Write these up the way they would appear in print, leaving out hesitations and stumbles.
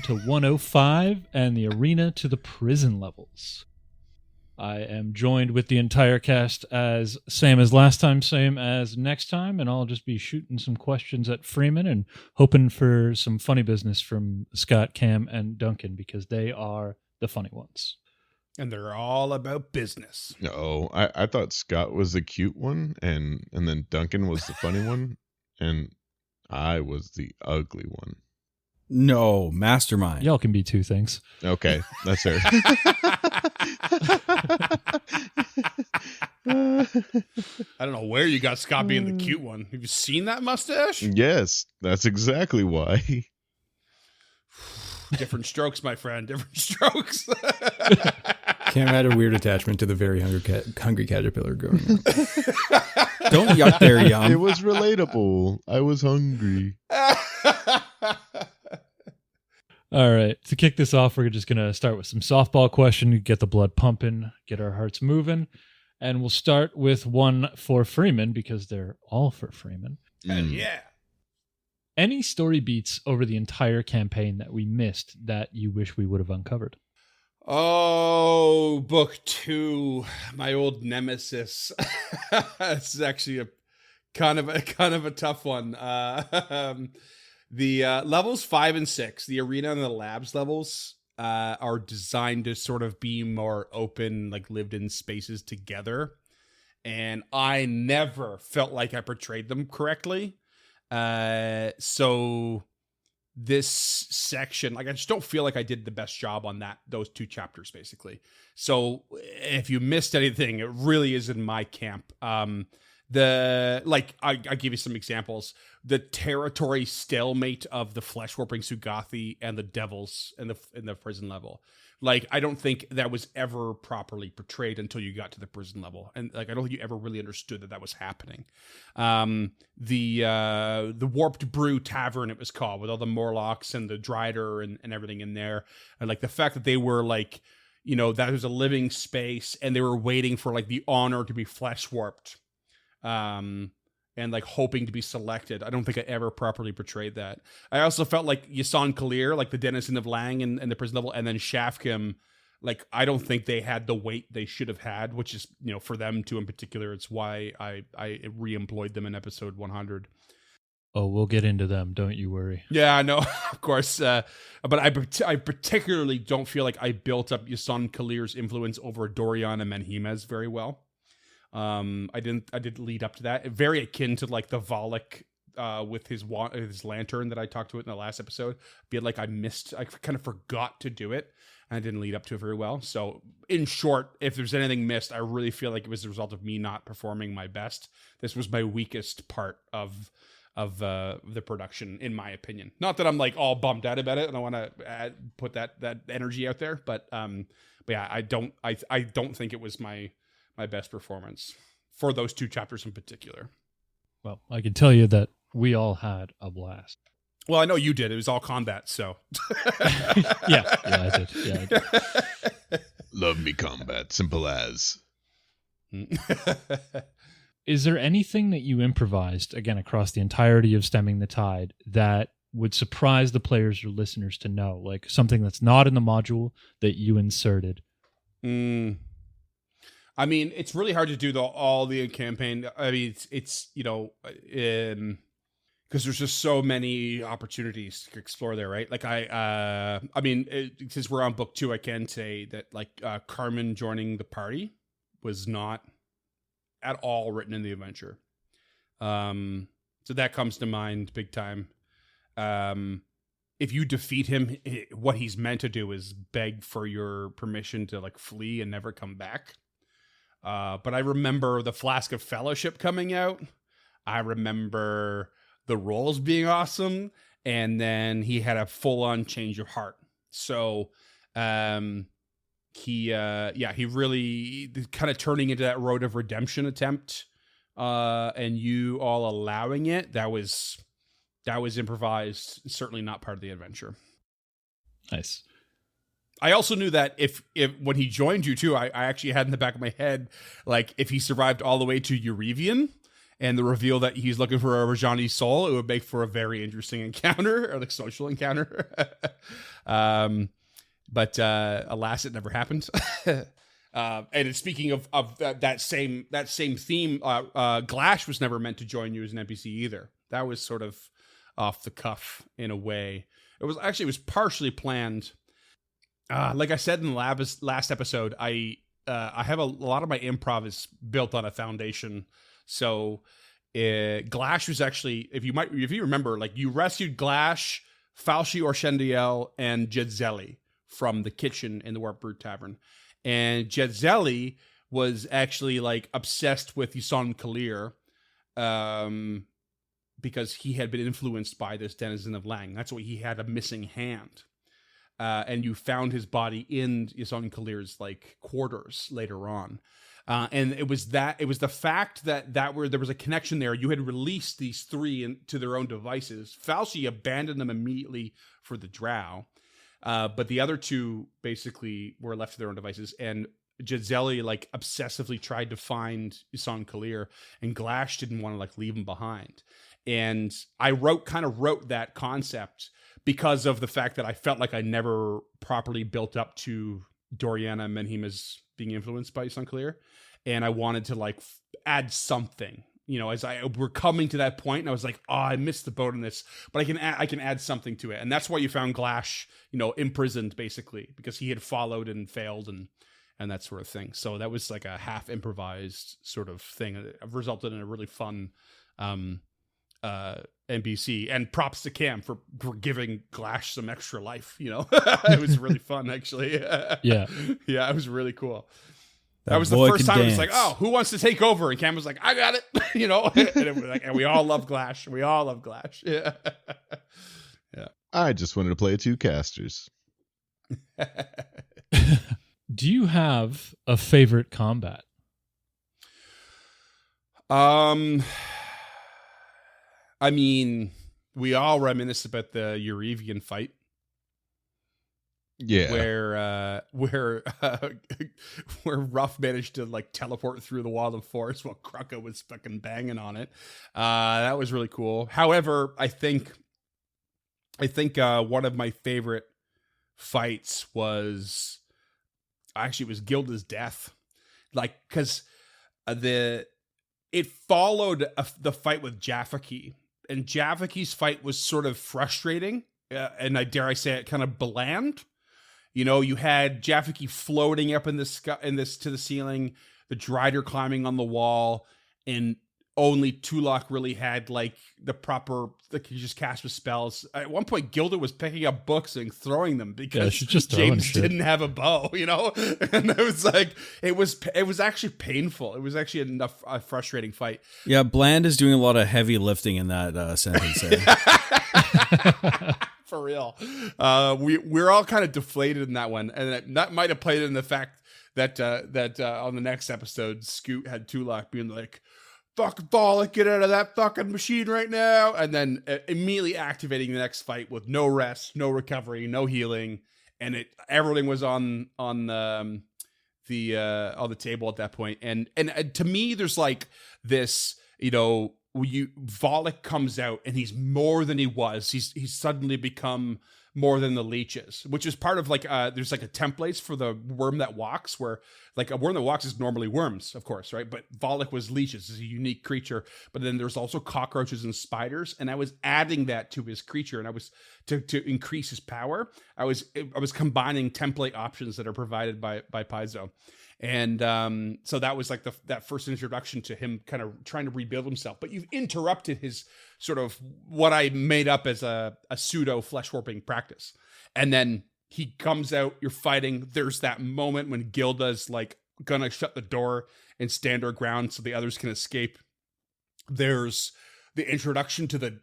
to 105 and the arena to the prison levels. I am joined with the entire cast as same as last time, same as next time, and I'll just be shooting some questions at Freeman and hoping for some funny business from Scott, Cam, and Duncan because they are the funny ones. And they're all about business. No, I thought Scott was the cute one, and then Duncan was the funny one, and I was the ugly one. No, mastermind. Y'all can be two things. Okay, that's fair. I don't know where you got Scott being the cute one. Have you seen that mustache? Yes, that's exactly why. Different strokes, my friend. Different strokes. Cam had a weird attachment to the very hungry caterpillar growing up. Don't yuck there, Yum. It was relatable. I was hungry. All right. To kick this off, we're just going to start with some softball question, get the blood pumping, get our hearts moving. And we'll start with one for Freeman because they're all for Freeman. Yeah. Any story beats over the entire campaign that we missed that you wish we would have uncovered? Oh, book 2, my old nemesis. It's actually a kind of a tough one. The levels 5 and 6, the arena and the labs levels, are designed to sort of be more open, like lived in spaces together. And I never felt like I portrayed them correctly. So this section, like I just don't feel like I did the best job on those 2 chapters, basically. So if you missed anything, it really is in my camp. I give you some examples. The territory stalemate of the flesh warping Sugathi and the devils in the prison level. Like, I don't think that was ever properly portrayed until you got to the prison level. And like, I don't think you ever really understood that was happening. The Warped Brew Tavern, it was called, with all the Morlocks and the Drider and everything in there. And like the fact that they were like, you know, that was a living space and they were waiting for like the honor to be flesh warped. And like hoping to be selected. I don't think I ever properly portrayed that. I also felt like Yasan Kalir, like the denizen of Lang in the prison level, and then Shafkim, like I don't think they had the weight they should have had, which is, you know, for them two in particular. It's why I re-employed them in episode 100. Oh, we'll get into them. Don't you worry. Yeah, I know, of course. But I particularly don't feel like I built up Yasan Kalir's influence over Dorian and Menhimez very well. I did lead up to that. Very akin to like the Volok with his lantern that I talked to it in the last episode. Be like I kind of forgot to do it, and I didn't lead up to it very well. So in short, if there's anything missed, I really feel like it was the result of me not performing my best. This was my weakest part of the production, in my opinion. Not that I'm like all bummed out about it, and I want to put that energy out there, but yeah, I don't think it was my best performance for those 2 chapters in particular. Well, I can tell you that we all had a blast. Well, I know you did. It was all combat, so. Yeah, I did. Love me combat, simple as. Is there anything that you improvised, again, across the entirety of Stemming the Tide, that would surprise the players or listeners to know? Like something that's not in the module that you inserted? I mean, it's really hard to do all the campaign. I mean, it's you know, because there's just so many opportunities to explore there, right? Like I mean, since we're on book 2, I can say that like Carmen joining the party was not at all written in the adventure. So that comes to mind big time. If you defeat him, what he's meant to do is beg for your permission to like flee and never come back. But I remember the Flask of Fellowship coming out. I remember the rolls being awesome. And then he had a full-on change of heart. So he really kind of turning into that road of redemption attempt. And you all allowing it, that was improvised, certainly not part of the adventure. Nice. I also knew that if when he joined you too, I actually had in the back of my head, like if he survived all the way to Eurevian and the reveal that he's looking for a Rajani's soul, it would make for a very interesting encounter, or like social encounter. But alas, it never happened. And speaking of that same theme, Glash was never meant to join you as an NPC either. That was sort of off the cuff in a way. It was partially planned. Like I said in the last episode, I have a lot of my improv is built on a foundation. So Glash was actually, if you remember, like you rescued Glash, Falchi Orshendiel, and Jedzelli from the kitchen in the Warp Brute Tavern. And Jedzelli was actually like obsessed with Yusan Kalir, because he had been influenced by this denizen of Lang. That's why he had a missing hand. And you found his body in Yusan Kalir's like quarters later on. And it was the fact that there was a connection there. You had released these three into their own devices. Falchi abandoned them immediately for the drow. But the other two basically were left to their own devices. And Jedzelli like obsessively tried to find Yusan Kalir, and Glash didn't want to like leave him behind. And I wrote that concept because of the fact that I felt like I never properly built up to Doriana Menhima's being influenced by Yusan Kalir. And I wanted to like add something, as we're coming to that point, and I was like, oh, I missed the boat on this, but I can add something to it. And that's why you found Glash, imprisoned basically, because he had followed and failed and that sort of thing. So that was like a half improvised sort of thing. It resulted in a really fun NPC, and props to Cam for giving Glash some extra life. It was really fun actually. Yeah, it was really cool. That was the first time it was like, oh, who wants to take over? And Cam was like, I got it, and we all love Glash. We all love Glash. Yeah. Yeah. I just wanted to play two casters. Do you have a favorite combat? I mean, we all reminisce about the Eurevian fight. Yeah, where Ruff managed to like teleport through the wall of force while Krucka was fucking banging on it. That was really cool. However, I think one of my favorite fights was Gilda's death, like because it followed the fight with Jafaki, and Jafaki's fight was sort of frustrating, and dare I say it, kind of bland. You had Jafaki floating up in the sky, to the ceiling, the Drider climbing on the wall, and only Tulak really had like the proper, like he just cast with spells. At one point, Gilda was picking up books and throwing them because James didn't have a bow, and it was like it was actually painful. It was actually a frustrating fight. Yeah, Bland is doing a lot of heavy lifting in that sentence there. For real. We're all kind of deflated in that one, and that might have played in the fact that on the next episode, Scoot had Tulak being like, "Fucking Volek, get out of that fucking machine right now," and then immediately activating the next fight with no rest, no recovery, no healing, and everything was on the table at that point. And to me, there's like this, Volek comes out and he's more than he was. He's suddenly become more than the leeches, which is part of like there's like a templates for the worm that walks, where like a worm that walks is normally worms, of course, right? But Volek was leeches, is a unique creature. But then there's also cockroaches and spiders, and I was adding that to his creature, and I was to increase his power. I was combining template options that are provided by Paizo. And so that was like that first introduction to him kind of trying to rebuild himself. But you've interrupted his sort of what I made up as a pseudo flesh warping practice. And then he comes out, you're fighting. There's that moment when Gilda's like gonna shut the door and stand her ground so the others can escape. There's the introduction to the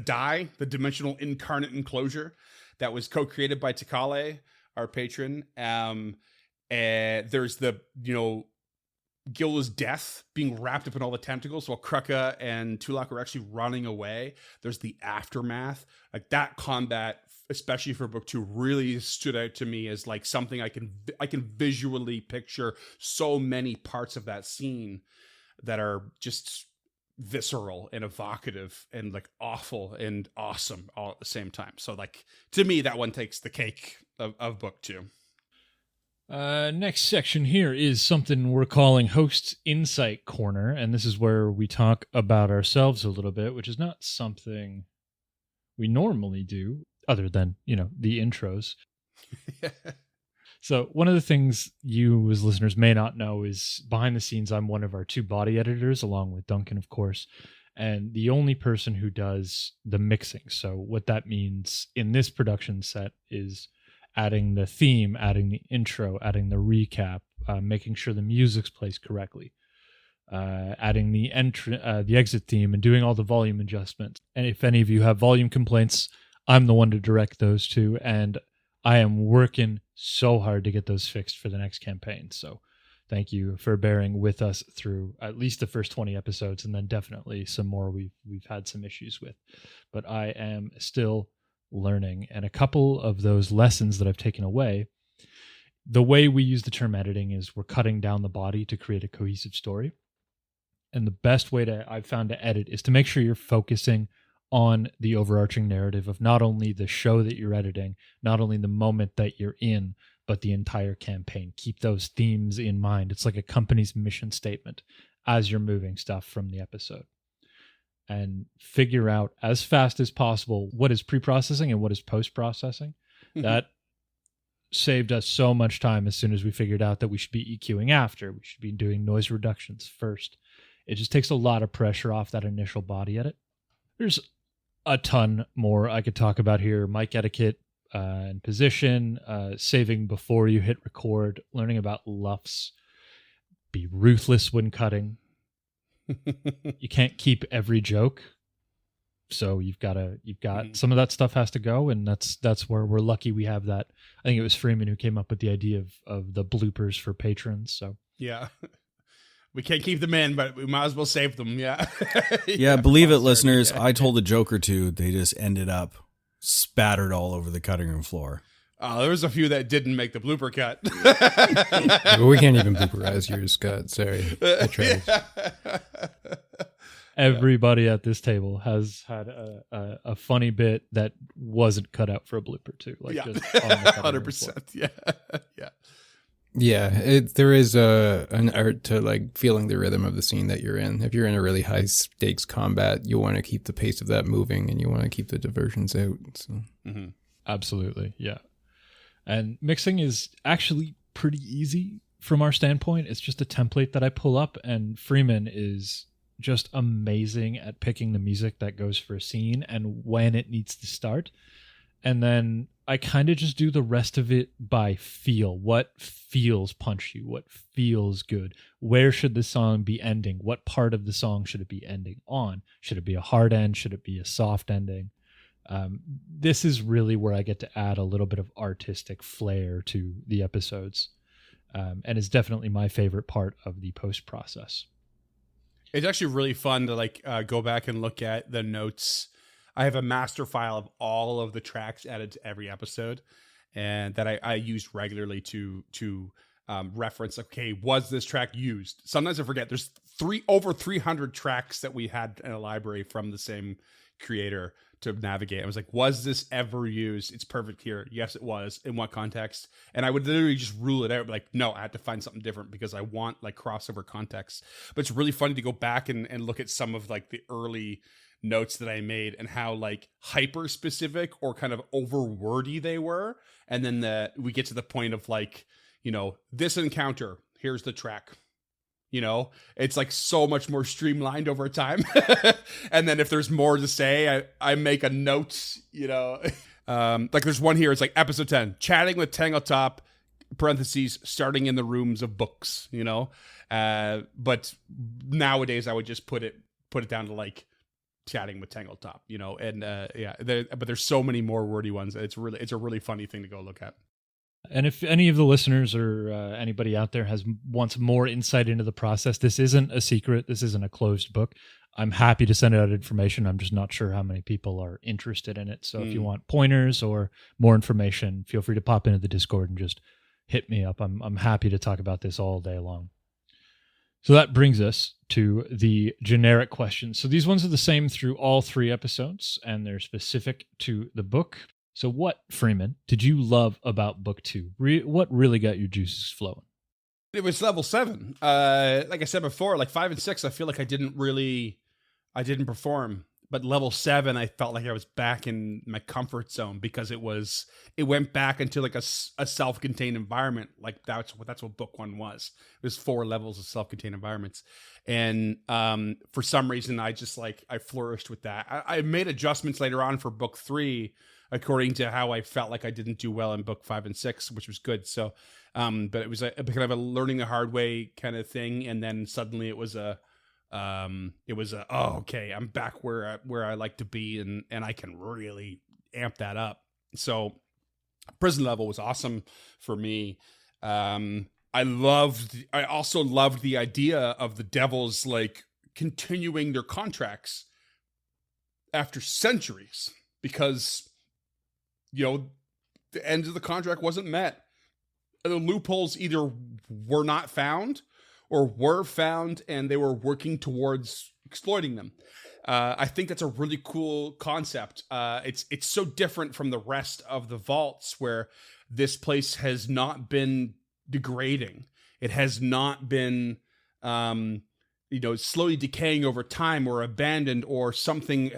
die, the dimensional incarnate enclosure that was co-created by Takale, our patron. There's the, Gilda's death being wrapped up in all the tentacles while Krucka and Tulak are actually running away. There's the aftermath. Like that combat, especially for book 2, really stood out to me as like something I can visually picture so many parts of that scene that are just visceral and evocative and like awful and awesome all at the same time. So like to me, that one takes the cake of book 2. Next section here is something we're calling Host's Insight Corner, and this is where we talk about ourselves a little bit, which is not something we normally do, other than, the intros. So one of the things you as listeners may not know is behind the scenes, I'm one of our 2 body editors, along with Duncan, of course, and the only person who does the mixing. So what that means in this production set is adding the theme, adding the intro, adding the recap, making sure the music's placed correctly, adding the exit theme, and doing all the volume adjustments. And if any of you have volume complaints, I'm the one to direct those to, and I am working so hard to get those fixed for the next campaign. So thank you for bearing with us through at least the first 20 episodes, and then definitely some more we've had some issues with. But I am still learning, and a couple of those lessons that I've taken away, the way we use the term editing is we're cutting down the body to create a cohesive story. And the best way I've found to edit is to make sure you're focusing on the overarching narrative of not only the show that you're editing, not only the moment that you're in, but the entire campaign. Keep those themes in mind. It's like a company's mission statement as you're moving stuff from the episode. And figure out as fast as possible what is pre-processing and what is post-processing. That saved us so much time as soon as we figured out that we should be EQing after. We should be doing noise reductions first. It just takes a lot of pressure off that initial body edit. There's a ton more I could talk about here. Mic etiquette and position, saving before you hit record, learning about luffs, be ruthless when cutting. You can't keep every joke, so you've got some of that stuff has to go, and that's where we're lucky we have that. I think it was Freeman who came up with the idea of the bloopers for patrons. So yeah. We can't keep them in, but we might as well save them. Yeah. Yeah, believe it, listeners. I told a joke or two. They just ended up spattered all over the cutting room floor. There was a few that didn't make the blooper cut. But we can't even blooperize yours, Scott. Sorry. I tried. Everybody at this table has had a funny bit that wasn't cut out for a blooper too. Like yeah. just on the cutting room 100%. floor. Yeah. Yeah. Yeah, there is an art to like feeling the rhythm of the scene that you're in. If you're in a really high stakes combat, you want to keep the pace of that moving, and you want to keep the diversions out. So. Mm-hmm. Absolutely, yeah. And mixing is actually pretty easy from our standpoint. It's just a template that I pull up, and Freeman is just amazing at picking the music that goes for a scene and when it needs to start. And then I kind of just do the rest of it by feel. What feels punchy? What feels good? Where should the song be ending? What part of the song should it be ending on? Should it be a hard end? Should it be a soft ending? This is really where I get to add a little bit of artistic flair to the episodes. And it's definitely my favorite part of the post process. It's actually really fun to go back and look at the notes. I have a master file of all of the tracks added to every episode, and that I used regularly to reference. Okay, was this track used? Sometimes I forget. There's over 300 tracks that we had in a library from the same creator to navigate. I was like, was this ever used? It's perfect here. Yes, it was. In what context? And I would literally just rule it out. Like, no, I had to find something different because I want like crossover context. But it's really funny to go back and look at some of like the early notes that I made and how like hyper specific or kind of over wordy they were. And then we get to the point of like, this encounter, here's the track. It's like so much more streamlined over time. And then if there's more to say, I make a note, like there's one here. It's like episode 10, chatting with Tangletop, parentheses, starting in the rooms of books, but nowadays I would just put it down to like chatting with Tangletop, but there's so many more wordy ones. It's a really funny thing to go look at. And if any of the listeners or anybody out there wants more insight into the process, this isn't a secret. This isn't a closed book. I'm happy to send out information. I'm just not sure how many people are interested in it. So if you want pointers or more information, feel free to pop into the Discord and just hit me up. I'm happy to talk about this all day long. So that brings us to the generic questions. So these ones are the same through all 3 episodes, and they're specific to the book. So what, Freeman, did you love about book 2? What really got your juices flowing? It was level 7. Like I said before, like 5 and 6, I feel like I didn't perform. But level 7, I felt like I was back in my comfort zone because it went back into like a self-contained environment. Like that's what book 1 was. There's 4 levels of self-contained environments. And for some reason, I flourished with that. I made adjustments later on for book 3, according to how I felt like I didn't do well in book 5 and 6, which was good. So, but it was a kind of a learning the hard way kind of thing. And then suddenly it was okay, I'm back where I like to be, and I can really amp that up. So prison level was awesome for me. I also loved the idea of the devils like continuing their contracts after centuries, because the end of the contract wasn't met. The loopholes either were not found or were found, and they were working towards exploiting them. I think that's a really cool concept. It's so different from the rest of the vaults, where this place has not been degrading. It has not been, slowly decaying over time, or abandoned, or something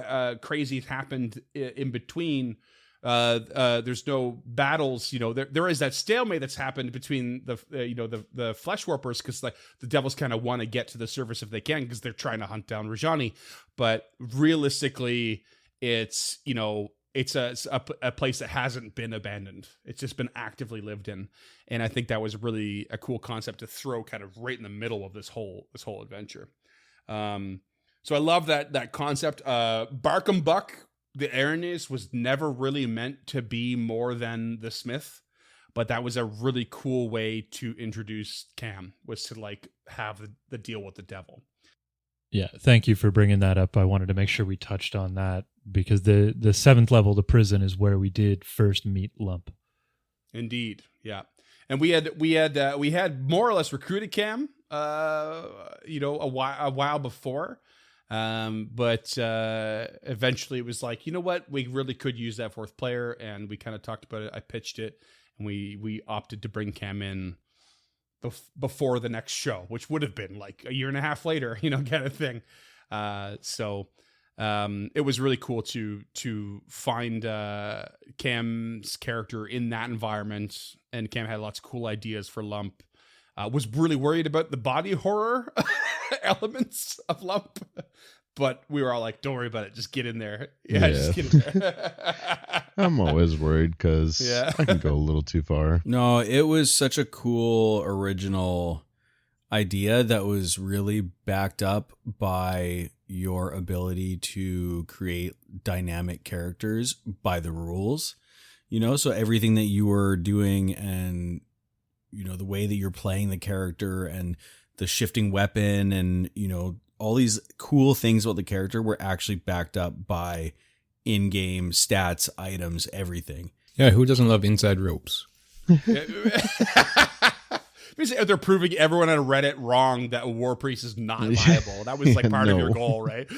crazy has happened in between. There's no battles, there is that stalemate that's happened between the flesh warpers, because like the devils kind of want to get to the surface if they can, because they're trying to hunt down Rajani. But realistically, it's a place that hasn't been abandoned. It's just been actively lived in. And I think that was really a cool concept to throw kind of right in the middle of this whole adventure. So I love that concept. Barkham Buck, the Aranis, was never really meant to be more than the Smith, but that was a really cool way to introduce Cam, was to like have the deal with the devil. Yeah, thank you for bringing that up. I wanted to make sure we touched on that, because the 7th level, the prison, is where we did first meet Lump. Indeed, yeah, and we had more or less recruited Cam, a while before. But eventually it was like, you know what, we really could use that 4th player, and we kind of talked about it. I pitched it, and we opted to bring Cam in before the next show, which would have been like a year and a half later, kind of thing. So it was really cool to find Cam's character in that environment, and Cam had lots of cool ideas for Lump. Was really worried about the body horror elements of Lump, but we were all like, don't worry about it, just get in there. Just get in there. I'm always worried because I can go a little too far. No, it was such a cool original idea that was really backed up by your ability to create dynamic characters by the rules, so everything that you were doing, and the way that you're playing the character, and the shifting weapon, and, all these cool things about the character were actually backed up by in-game stats, items, everything. Yeah, who doesn't love inside ropes? They're proving everyone on Reddit wrong that War Priest is not viable. That was like part of your goal, right?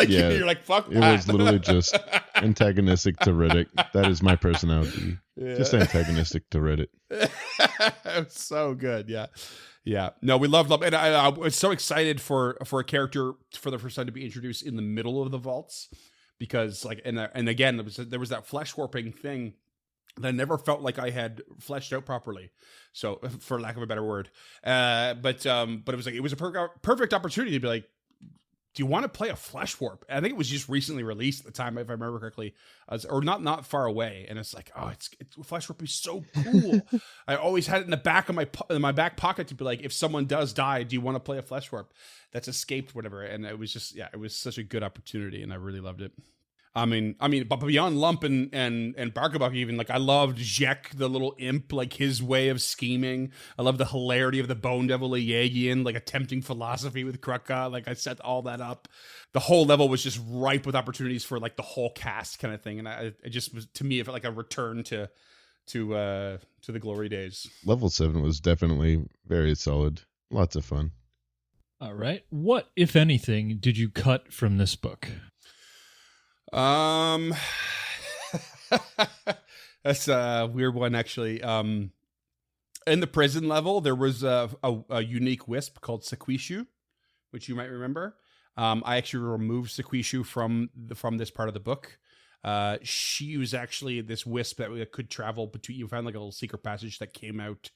You're like, fuck that. It was literally just antagonistic to Riddick. That is my personality. Yeah. Just antagonistic to Reddit. It's so good, yeah. Yeah, no, we love Lump, and I was so excited for a character for the first time to be introduced in the middle of the vaults, because like, and again, there was that flesh warping thing that I never felt like I had fleshed out properly. So, for lack of a better word, but it was a perfect opportunity to be like, do you want to play a flesh warp? I think it was just recently released at the time, if I remember correctly, or not far away. And it's like, it's flesh warp is so cool. I always had it in the back of my back pocket to be like, if someone does die, do you want to play a flesh warp that's escaped, whatever? And it was just, it was such a good opportunity, and I really loved it. I mean, but beyond Lump and Barkabuk, even, like, I loved Jek, the little imp, like his way of scheming. I love the hilarity of the Bone Devil Yagian, like attempting philosophy with Krukka. Like, I set all that up. The whole level was just ripe with opportunities for like the whole cast kind of thing, and it just was, to me, it felt like a return to the glory days. Level 7 was definitely very solid. Lots of fun. All right. What, if anything, did you cut from this book? That's a weird one, actually. In the prison level, there was a unique wisp called Sequishu, which you might remember. I actually removed Sequishu from this part of the book. She was actually this wisp that could travel between. You found like a little secret passage that came out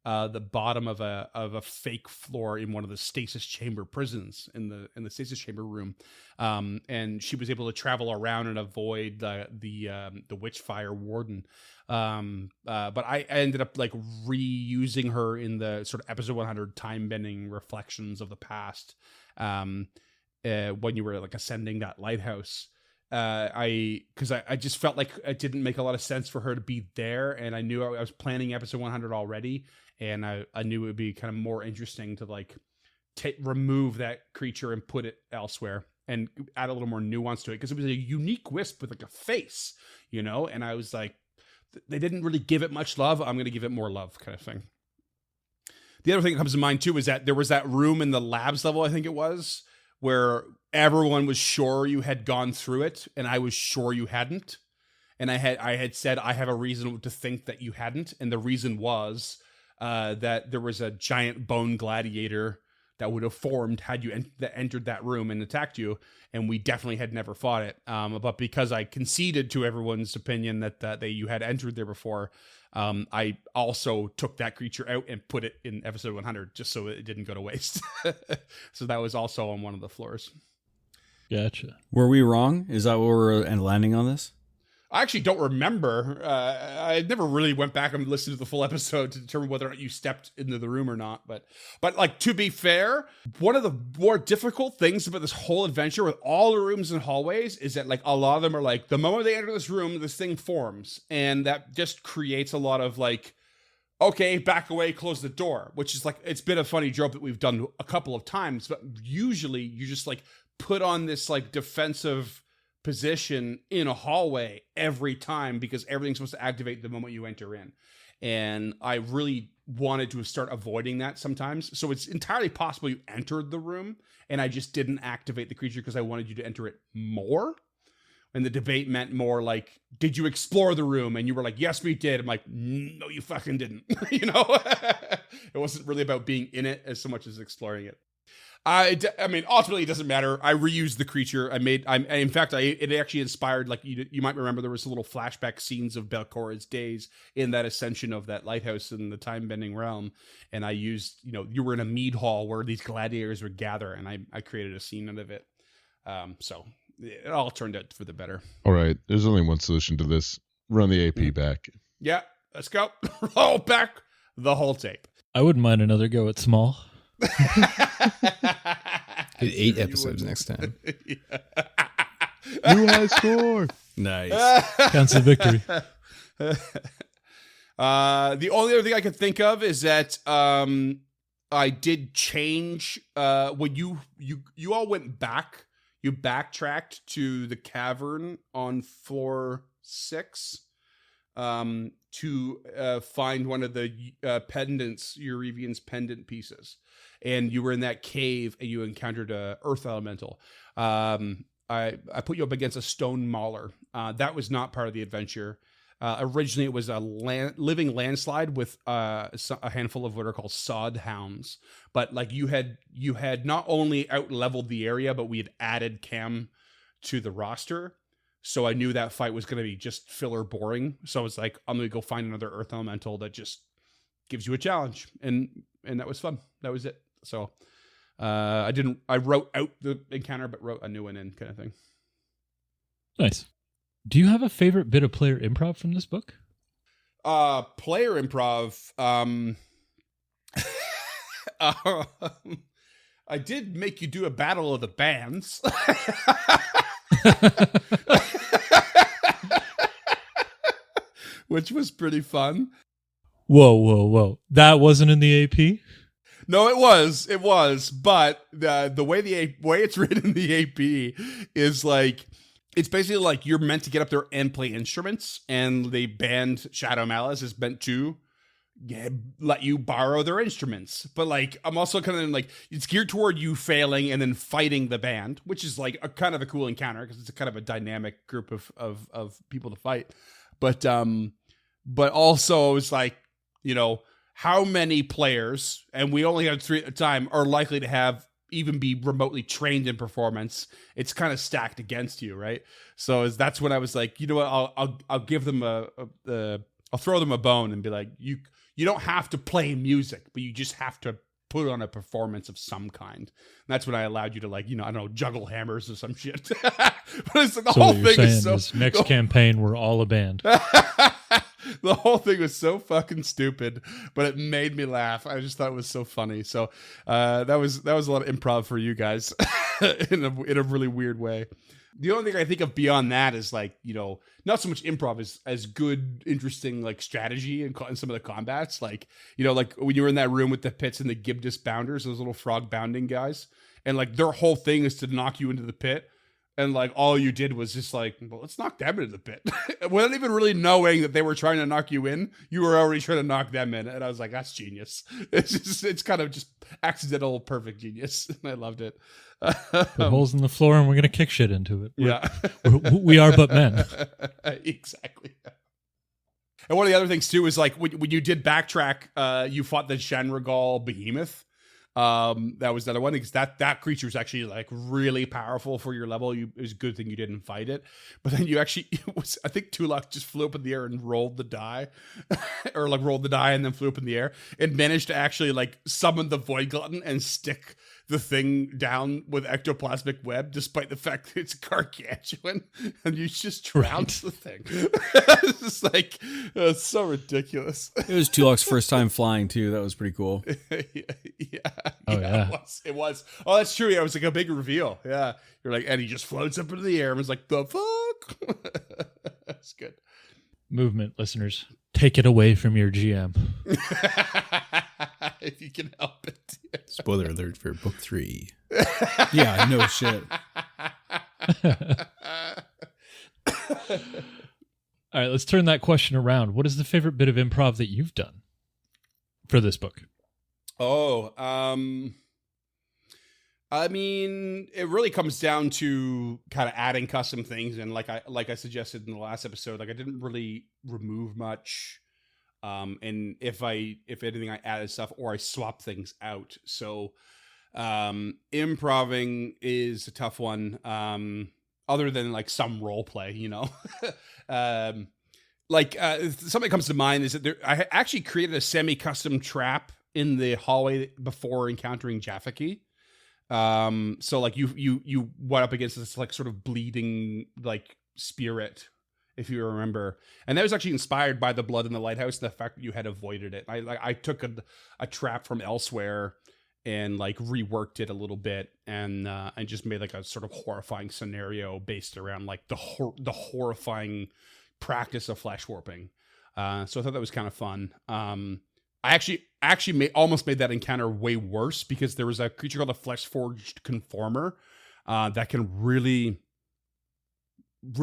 the bottom of a fake floor in one of the stasis chamber prisons in the stasis chamber room, and she was able to travel around and avoid the witchfire warden. But I ended up like reusing her in the sort of episode 100 time bending reflections of the past. When you were like ascending that lighthouse. I just felt like it didn't make a lot of sense for her to be there, and I knew I was planning episode 100 already, and I knew it would be kind of more interesting to like remove that creature and put it elsewhere and add a little more nuance to it, because it was a unique wisp with like a face, you know, and I was like, they didn't really give it much love. I'm going to give it more love, kind of thing. The other thing that comes to mind too is that there was that room in the labs level, I think it was, where everyone was sure you had gone through it, and I was sure you hadn't. And I had said, I have a reason to think that you hadn't. And the reason was that there was a giant bone gladiator that would have formed had you entered that room and attacked you. And we definitely had never fought it. But because I conceded to everyone's opinion that you had entered there before, I also took that creature out and put it in episode 100 just so it didn't go to waste. So that was also on one of the floors. Gotcha. Were we wrong? Is that what we're landing on this? I actually don't remember. I never really went back and listened to the full episode to determine whether or not you stepped into the room or not. But like, to be fair, one of the more difficult things about this whole adventure with all the rooms and hallways is that like a lot of them are like, the moment they enter this room, this thing forms. And that just creates a lot of like, okay, back away, close the door, which is like, it's been a funny joke that we've done a couple of times, but usually you just like put on this like defensive position in a hallway every time because everything's supposed to activate the moment you enter in. And I really wanted to start avoiding that sometimes. So it's entirely possible you entered the room and I just didn't activate the creature because I wanted you to enter it more. And the debate meant more like, did you explore the room? And you were like, yes, we did. I'm like, no, you fucking didn't. You know, it wasn't really about being in it as so much as exploring it. I mean, ultimately, it doesn't matter. I reused the creature. In fact, it actually inspired, like, you might remember there was a little flashback scenes of Belcora's days in that ascension of that lighthouse in the time-bending realm. And I used, you were in a mead hall where these gladiators would gather, and I created a scene out of it. So it all turned out for the better. All right. There's only one solution to this. Run the AP back. Yeah, let's go. Roll back the whole tape. I wouldn't mind another go at small. 8 episodes next time. New high score. Nice. Counts the victory. The only other thing I could think of is that I did change when you all went back. You backtracked to the cavern on floor 6 to find one of the pendants, Eurevian's pendant pieces. And you were in that cave and you encountered a earth elemental. I put you up against a stone mauler. That was not part of the adventure. Originally, it was a living landslide with a handful of what are called sod hounds. But like you had not only out leveled the area, but we had added Cam to the roster. So I knew that fight was going to be just filler boring. So I was like, I'm going to go find another earth elemental that just gives you a challenge. And that was fun. That was it. So I wrote out the encounter, but wrote a new one in, kind of thing. Nice. Do you have a favorite bit of player improv from this book? Player improv. I did make you do a battle of the bands. Which was pretty fun. Whoa. That wasn't in the AP? No, it was, but the way way it's written in the AP is like, it's basically like you're meant to get up there and play instruments, and the band Shadow Malice is meant to let you borrow their instruments. But like, I'm also kind of like, it's geared toward you failing and then fighting the band, which is like a kind of a cool encounter because it's a kind of a dynamic group of people to fight. But also it's like, you know, how many players, and we only have 3 at a time, are likely to have even be remotely trained in performance? It's kind of stacked against you, right? So that's when I was like, you know what, I'll give them I'll throw them a bone and be like, you don't have to play music, but you just have to put on a performance of some kind. And that's when I allowed you to, like, you know, I don't know, juggle hammers or some shit. But it's like, the So whole what you're thing saying is so is next campaign we're all a band. the whole thing was so fucking stupid, but it made me laugh. I just thought it was so funny. So that was a lot of improv for you guys in a really weird way. The only thing I think of beyond that is, like, you know, not so much improv as good, interesting, like, strategy in some of the combats. Like, you know, like when you were in that room with the pits and the Gibdus bounders, those little frog bounding guys, and like their whole thing is to knock you into the pit. And like all you did was just like, well, let's knock them into the pit. Without even really knowing that they were trying to knock you in, you were already trying to knock them in. And I was like, that's genius. It's kind of just accidental, perfect genius. And I loved it. Put holes in the floor and we're going to kick shit into it. Yeah. We are but men. Exactly. And one of the other things too is, like, when you did backtrack, you fought the Shanragal behemoth. That was the other one, because that creature is actually, like, really powerful for your level. It was a good thing you didn't fight it. But then I think Tulak just flew up in the air and rolled the die, or like rolled the die and then flew up in the air and managed to actually, like, summon the Void Glutton and stick the thing down with ectoplasmic web, despite the fact that it's gargantuan, and you just trounce the thing. It's just like, it's so ridiculous. It was Tulok's first time flying too. That was pretty cool. Yeah. It was. Oh, that's true. Yeah, it was like a big reveal. Yeah, you're like, and he just floats up into the air and was like, the fuck. That's good. Movement, listeners. Take it away from your GM. If you can help it. Spoiler alert for book 3. Yeah, no shit. All right, let's turn that question around. What is the favorite bit of improv that you've done for this book? Oh, I mean, it really comes down to kind of adding custom things, and like I suggested in the last episode, like, I didn't really remove much. And if anything, I added stuff or I swapped things out. So, improving is a tough one. Other than, like, some role play, you know, something that comes to mind is that I actually created a semi-custom trap in the hallway before encountering Jaffaki. So, like, you went up against this, like, sort of bleeding, like, spirit, if you remember, and that was actually inspired by the blood in the lighthouse and the fact that you had avoided it. I took a trap from elsewhere and, like, reworked it a little bit and just made, like, a sort of horrifying scenario based around, like, the horrifying practice of flesh warping. So I thought that was kind of fun. I actually almost made that encounter way worse because there was a creature called a Flesh Forged Conformer that can really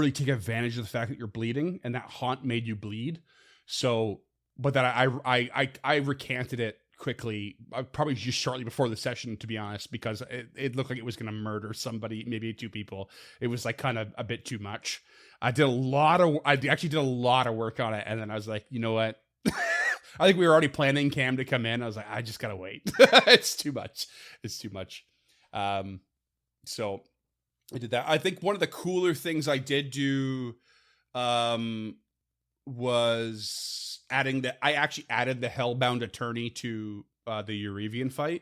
take advantage of the fact that you're bleeding, and that haunt made you bleed. So, but that I recanted it quickly, probably just shortly before the session, to be honest, because it looked like it was going to murder somebody, maybe 2 people. It was, like, kind of a bit too much. I actually did a lot of work on it, and then I was like, you know what? I think we were already planning Cam to come in. I was like, I just gotta wait. It's too much. So I did that. I think one of the cooler things I did do was I actually added the Hellbound Attorney to the Eurevian fight,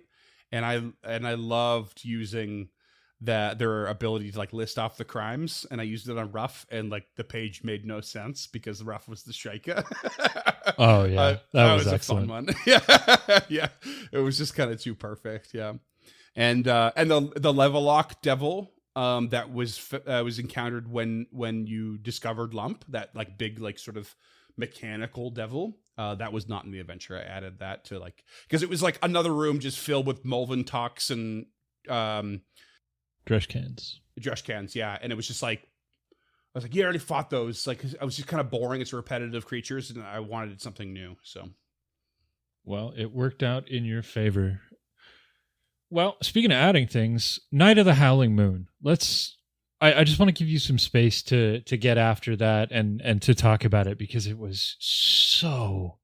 and I loved using their ability to, like, list off the crimes, and I used it on Ruff, and, like, the page made no sense because Ruff was the Shrika. Oh yeah, that was excellent. A fun one. Yeah, it was just kind of too perfect. Yeah, and the Levelock Devil that was encountered when you discovered Lump, that, like, big, like, sort of mechanical devil. That was not in the adventure. I added that to, like, because it was, like, another room just filled with Mulvin Talks and Dresh cans, yeah, and it was just like, I was like, you already fought those. Like, I was just kind of boring. It's repetitive creatures, and I wanted something new. So, Well, it worked out in your favor. Well, speaking of adding things, Night of the Howling Moon. I just want to give you some space to get after that and to talk about it because it was so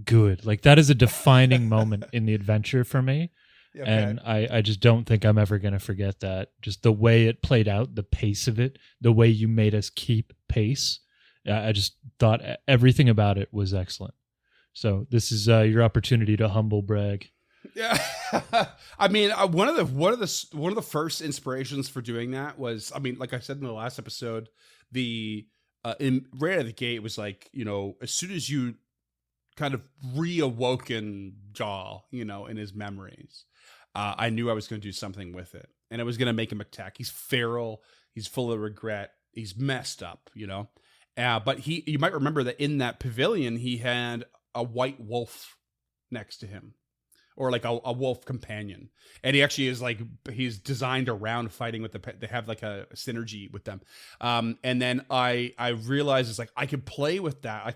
good. Like that is a defining moment in the adventure for me. Okay. And I just don't think I'm ever going to forget that. Just the way it played out, the pace of it, the way you made us keep pace. I just thought everything about it was excellent. So this is your opportunity to humble brag. Yeah, I mean, one of the first inspirations for doing that was, I mean, like I said in the last episode, right out of the gate, it was like, you know, as soon as you kind of reawoken Jaw, you know, in his memories, I knew I was going to do something with it, and I was going to make him attack. He's feral, he's full of regret, he's messed up, you know. But you might remember that in that pavilion, he had a white wolf next to him. Or like a wolf companion, and he actually is like he's designed around fighting with they have like a synergy with them, and then I realized it's like I could play with that. I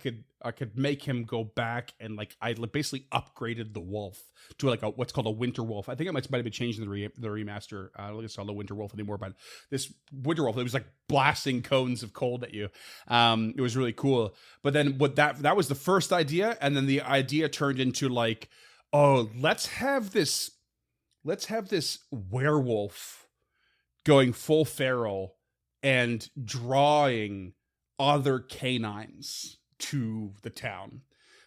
could make him go back and like I basically upgraded the wolf to like what's called a winter wolf. I think it might have been changed in the remaster. I don't think it's called the winter wolf anymore, but this winter wolf, it was like blasting cones of cold at you. It was really cool. But then that was the first idea, and then the idea turned into like, oh, let's have this werewolf going full feral and drawing other canines to the town.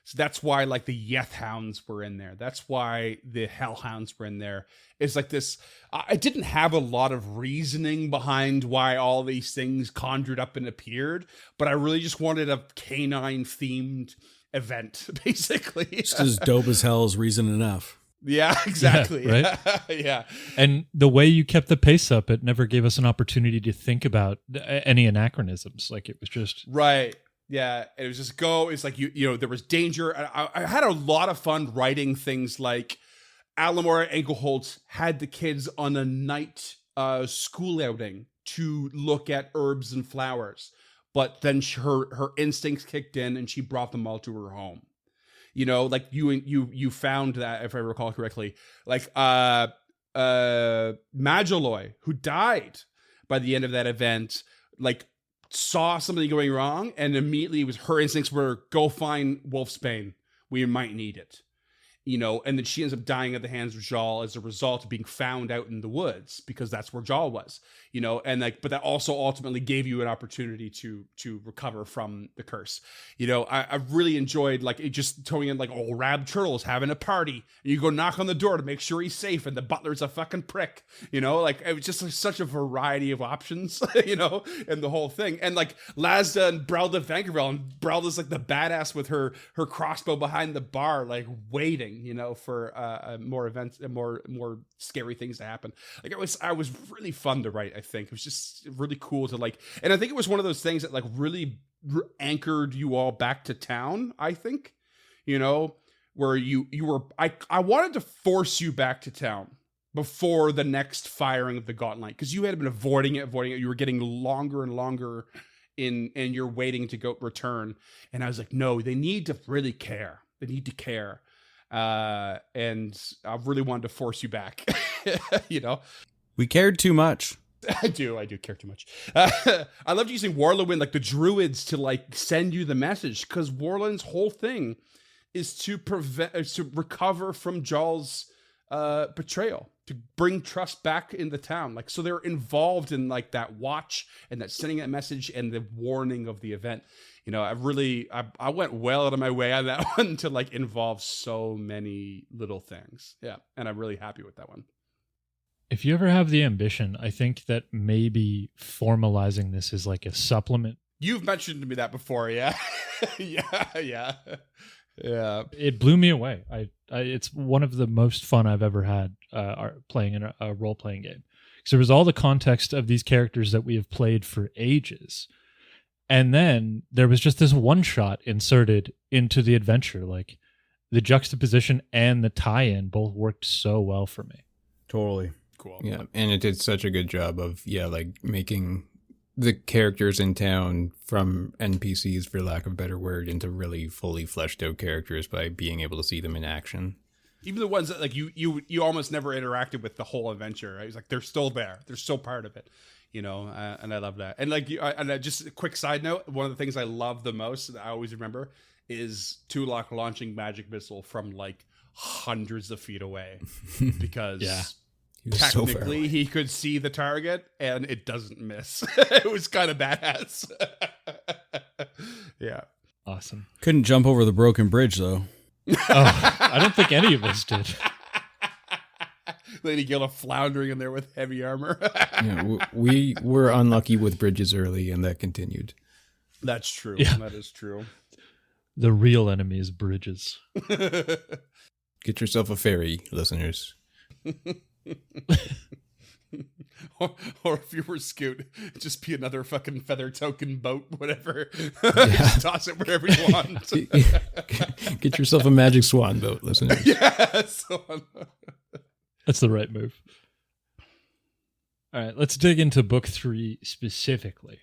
So that's why like the Yeth Hounds were in there. That's why the Hellhounds were in there. It's like this. I didn't have a lot of reasoning behind why all these things conjured up and appeared, but I really just wanted a canine themed event, basically. Just as dope as hell is reason enough. Yeah, exactly. Yeah, right? Yeah. And the way you kept the pace up, it never gave us an opportunity to think about any anachronisms. Like it was just right. Yeah, it was just go. It's like you know there was danger. I had a lot of fun writing things like Alamora Engelholtz had the kids on a night school outing to look at herbs and flowers. But then her instincts kicked in and she brought them all to her home. You know, like you found that, if I recall correctly, like Magilloy, who died by the end of that event, like saw something going wrong and immediately her instincts were go find Wolfsbane. We might need it. You know, and then she ends up dying at the hands of Jal as a result of being found out in the woods because that's where Jal was, you know, and like, but that also ultimately gave you an opportunity to recover from the curse. You know, I really enjoyed like it just throwing in like, oh, Rab Turtle's having a party. And you go knock on the door to make sure he's safe and the butler's a fucking prick, you know, like it was just like, such a variety of options, you know, and the whole thing. And like Lazda and Brelda Vankerveld, and Brelda's like the badass with her crossbow behind the bar, like waiting, you know, for more events and more scary things to happen. Like I was really fun to write. I think it was just really cool to like, and I think it was one of those things that like really anchored you all back to town. I think, you know, where you were. I wanted to force you back to town before the next firing of the Gauntlet because you had been avoiding it. You were getting longer and longer in your waiting to go return, and I was like, no, they need to really care. They need to care. And I really wanted to force you back, you know? We cared too much. I do care too much. I loved using Warlowin, like the druids, to like send you the message because Warlowin's whole thing is to recover from Jal's betrayal, to bring trust back in the town. Like, so they're involved in like that watch and that sending that message and the warning of the event. You know, I went well out of my way on that one to like involve so many little things. Yeah. And I'm really happy with that one. If you ever have the ambition, I think that maybe formalizing this is like a supplement. You've mentioned to me that before. Yeah. Yeah. It blew me away. It's one of the most fun I've ever had playing in a role-playing game. Because there was all the context of these characters that we have played for ages. And then there was just this one shot inserted into the adventure. Like the juxtaposition and the tie-in both worked so well for me. Totally. Cool. Yeah. And it did such a good job of, like making the characters in town from NPCs, for lack of a better word, into really fully fleshed out characters by being able to see them in action. Even the ones that like you almost never interacted with the whole adventure. Right? It's like they're still there. They're still part of it, you know. And I love that. And like just a quick side note, one of the things I love the most that I always remember is Tulok launching magic missile from like hundreds of feet away because technically he could see the target and it doesn't miss. It was kind of badass. Yeah. Awesome. Couldn't jump over the broken bridge though. Oh, I don't think any of us did. Lady Gilda floundering in there with heavy armor. Yeah, we were unlucky with bridges early, and that continued. That's true. Yeah. That is true. The real enemy is bridges. Get yourself a ferry, listeners. or if you were Scoot, just be another fucking feather token boat, whatever. Just toss it wherever you want. Get yourself a magic swan boat, listeners. Yeah, That's the right move. All right, let's dig into book 3 specifically.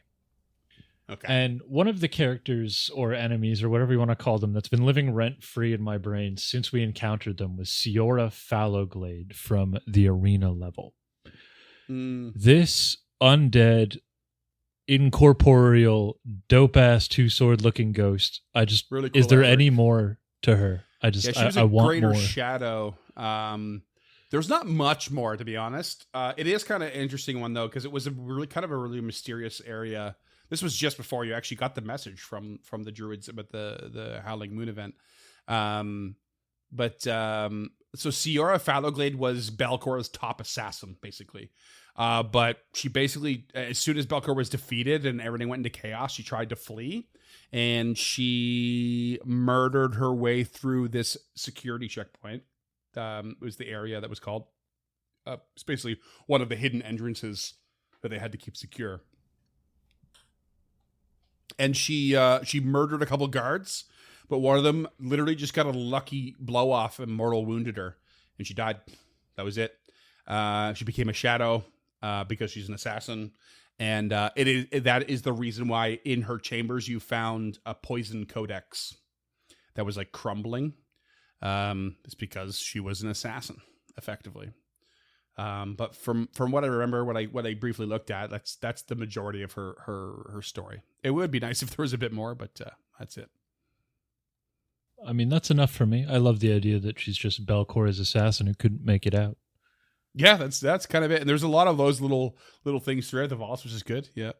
Okay. And one of the characters or enemies or whatever you want to call them that's been living rent-free in my brain since we encountered them was Siora Fallowglade from the arena level. This undead, incorporeal, dope-ass two-sword looking ghost, really cool is there artwork. any more to her? Yeah, she was I a want greater more. shadow. There's not much more, to be honest. It is kind of interesting one though, because it was a really mysterious area. This was just before you actually got the message from the druids about the Howling Moon event. So Siora Fallowglade was Belcor's top assassin, basically. But she basically, as soon as Belcor was defeated and everything went into chaos, she tried to flee, and she murdered her way through this security checkpoint. It was the area that was called. It's basically one of the hidden entrances that they had to keep secure. And she murdered a couple guards, but one of them literally just got a lucky blow off and mortal wounded her, and she died. That was it. She became a shadow because she's an assassin, and that is the reason why in her chambers you found a poison codex that was like crumbling. It's because she was an assassin, effectively. But from what I remember, what I briefly looked at, that's the majority of her story. It would be nice if there was a bit more, but that's it. I mean, that's enough for me. I love the idea that she's just Belcor's assassin who couldn't make it out. Yeah, that's kind of it. And there's a lot of those little things throughout the vaults, which is good. Yeah.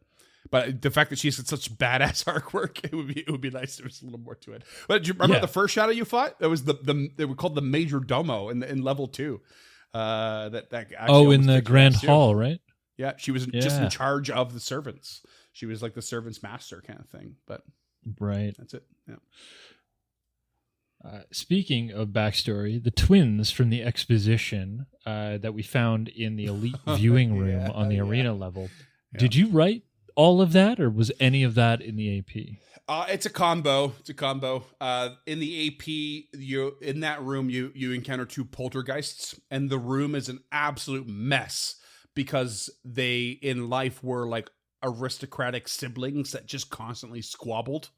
But the fact that she's got such badass artwork, it would be nice if there was a little more to it. But do you remember the first shadow you fought? That was they were called the Major Domo in level 2. That actually in the Grand Hall, right? Yeah, she was just in charge of the servants. She was like the servants' master kind of thing. But right, that's it. Yeah. Speaking of backstory, the twins from the exposition that we found in the elite viewing room on the arena level. Yeah. Did you write all of that, or was any of that in the AP? It's a combo. In the AP, in that room, you encounter 2 poltergeists, and the room is an absolute mess because they in life were like aristocratic siblings that just constantly squabbled.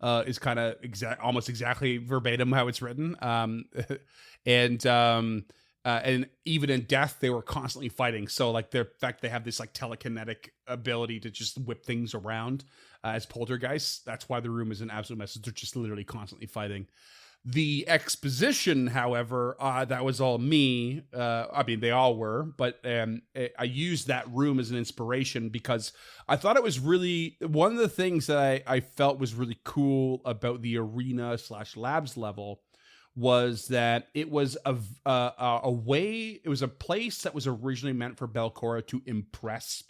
Is kind of almost exactly verbatim how it's written. And even in death, they were constantly fighting. So like the fact they have this like telekinetic ability to just whip things around as poltergeists. That's why the room is an absolute mess. They're just literally constantly fighting. The exposition, however, that was all me. I mean, they all were, but I used that room as an inspiration because I thought it was really one of the things that I felt was really cool about the arena/labs level was that it was a way, it was a place that was originally meant for Belcora to impress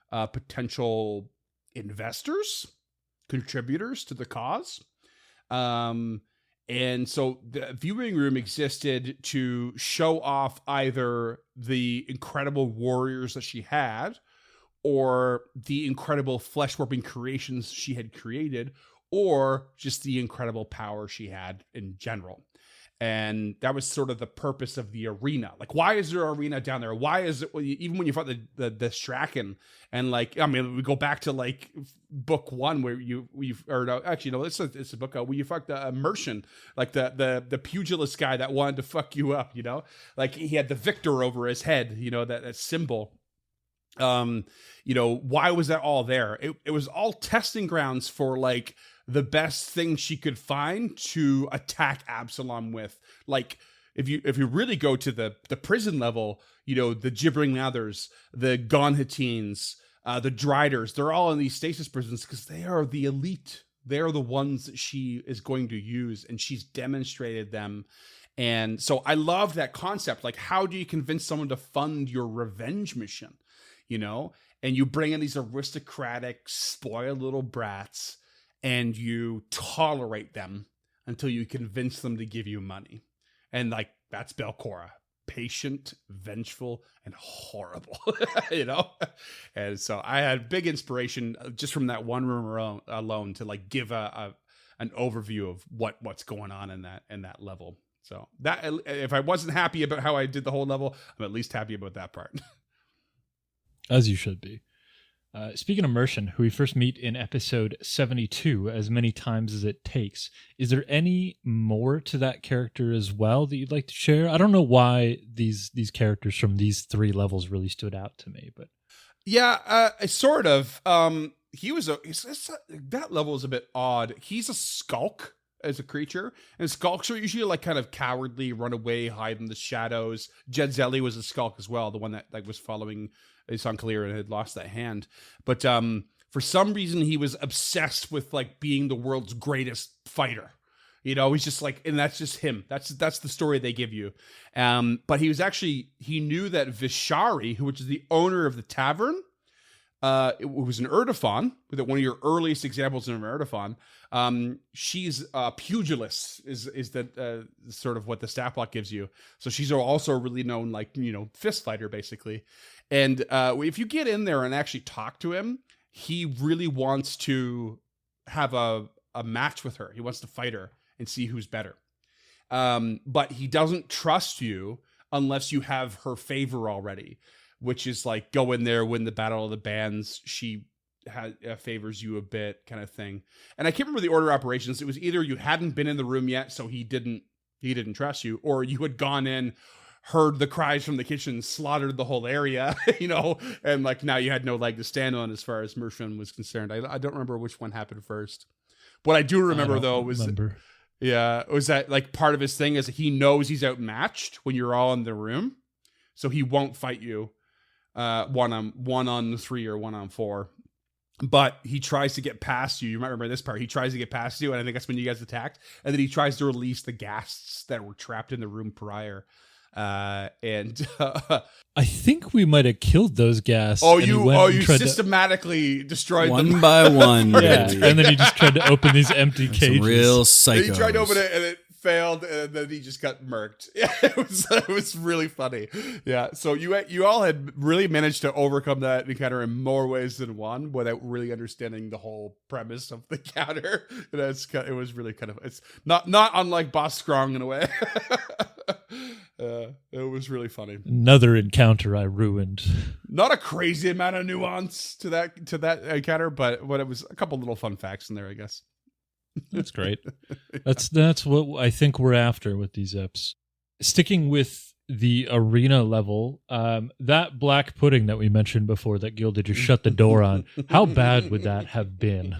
potential investors, contributors to the cause. And so the viewing room existed to show off either the incredible warriors that she had or the incredible flesh-warping creations she had created or just the incredible power she had in general. And that was sort of the purpose of the arena. Like, why is there an arena down there? Why is it, even when you fought the Straken, and like, I mean, we go back to like book 1 where it's a book where you fucked the Mercian, like the pugilist guy that wanted to fuck you up, you know, like he had the victor over his head, you know, that symbol. You know, why was that all there? It was all testing grounds for like the best thing she could find to attack Absalom with. Like, if you really go to the prison level, you know, the Gibbering Lathers, the Gonhatines, the Driders, they're all in these stasis prisons because they are the elite. They are the ones that she is going to use, and she's demonstrated them. And so I love that concept. Like, how do you convince someone to fund your revenge mission? You know, and you bring in these aristocratic, spoiled little brats, and you tolerate them until you convince them to give you money. And like, that's Belcora. Patient, vengeful, and horrible, you know? And so I had big inspiration just from that one room alone to like give an overview of what's going on in that level. So that, if I wasn't happy about how I did the whole level, I'm at least happy about that part. As you should be. Speaking of Mercian, who we first meet in episode 72, as many times as it takes, is there any more to that character as well that you'd like to share? I don't know why these characters from these 3 levels really stood out to me, but yeah, sort of. That level is a bit odd. He's a skulk as a creature, and skulks are usually like kind of cowardly, run away, hide in the shadows. Jedzelli was a skulk as well, the one that like was following Isankaleer and had lost that hand. But for some reason he was obsessed with like being the world's greatest fighter. You know, he's just like, and that's just him. That's the story they give you. But he knew that Vishari, which is the owner of the tavern, it was an Erdefon, one of your earliest examples of an Erdefon. She's a pugilist, is the sort of what the stat block gives you. So she's also a really known, like, you know, fist fighter basically. And if you get in there and actually talk to him, he really wants to have a match with her. He wants to fight her and see who's better. But he doesn't trust you unless you have her favor already, which is like, go in there, win the Battle of the Bands. She favors you a bit, kind of thing. And I can't remember the order of operations. It was either you hadn't been in the room yet, so he didn't trust you, or you had gone in, heard the cries from the kitchen, slaughtered the whole area, you know, and like now you had no leg to stand on as far as Mercian was concerned. I don't remember which one happened first. What I do remember was that like part of his thing is he knows he's outmatched when you're all in the room, so he won't fight you one on 3 or 1 on 4. But he tries to get past you. You might remember this part. He tries to get past you, and I think that's when you guys attacked. And then he tries to release the ghasts that were trapped in the room prior. I think we might have killed those ghasts. You systematically destroyed them one by one. Yeah, and then he just tried to open these empty cages. Real psychos. He tried to open it and it failed, and then he just got murked. Yeah, it was really funny. Yeah, so you all had really managed to overcome that encounter in more ways than one without really understanding the whole premise of the encounter. It was really kind of, it's not unlike Boss Strong in a way. It was really funny. Another encounter I ruined. Not a crazy amount of nuance to that encounter, but it was a couple little fun facts in there, I guess. That's great. That's what I think we're after with these eps. Sticking with the arena level, that black pudding that we mentioned before that Gilda just shut the door on, how bad would that have been?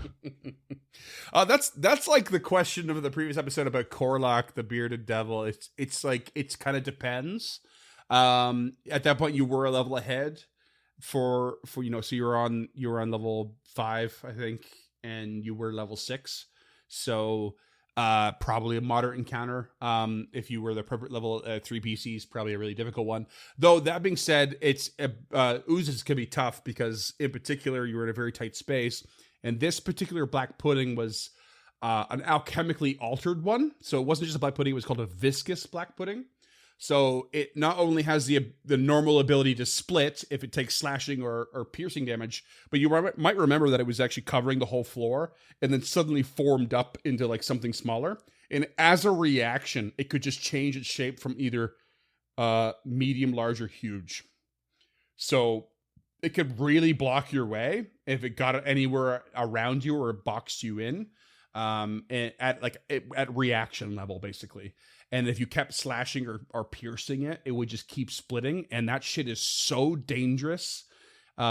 That's like the question of the previous episode about Korlak, the bearded devil. It's like, it's kind of depends. At that point you were a level ahead for you know, so you were on level 5, I think, and you were level 6. So probably a moderate encounter. If you were the appropriate level 3 PCs, probably a really difficult one. Though that being said, it's oozes can be tough because in particular you were in a very tight space, and this particular black pudding was an alchemically altered one. So it wasn't just a black pudding; it was called a viscous black pudding. So it not only has the normal ability to split if it takes slashing or piercing damage, but you might remember that it was actually covering the whole floor and then suddenly formed up into like something smaller. And as a reaction, it could just change its shape from either medium, large, or huge. So it could really block your way if it got anywhere around you or it boxed you in, at reaction level, basically. And if you kept slashing or piercing it, it would just keep splitting. And that shit is so dangerous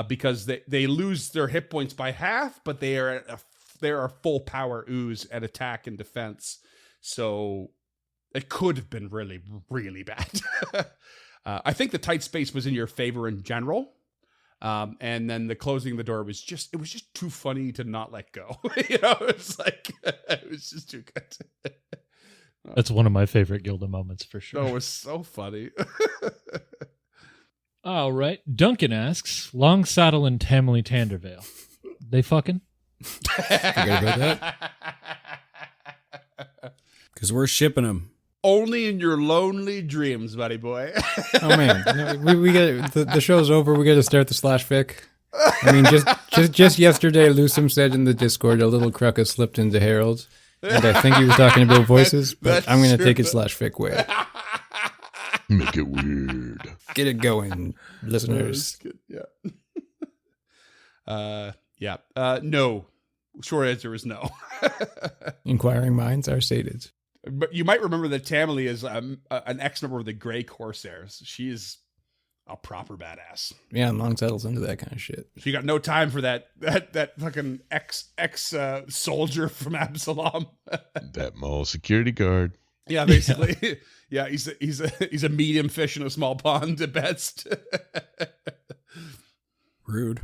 because they lose their hit points by half, but they're a full power ooze at attack and defense. So it could have been really, really bad. I think the tight space was in your favor in general. And then the closing the door was just too funny to not let go. It was just too good. That's one of my favorite Gilda moments for sure. No, it was so funny. All right. Duncan asks, Long Saddle and Tamily Tandervale. They fucking? Forget about that. Because we're shipping them. Only in your lonely dreams, buddy boy. Oh man, we got the show's over. We got to start the slash fic. I mean, just yesterday, Lusum said in the Discord, a little crucka slipped into Harold. And I think he was talking about voices, but I'm going to take it slash fic way. Make it weird. Get it going, listeners. Yeah. No. Short answer is no. Inquiring minds are sated. But you might remember that Tamily is an ex-member of the Grey Corsairs. She is a proper badass. Yeah, and Long Saddle's into that kind of shit. She got no time for that fucking ex soldier from Absalom. That mall security guard. Yeah, basically. Yeah, he's a medium fish in a small pond at best. Rude.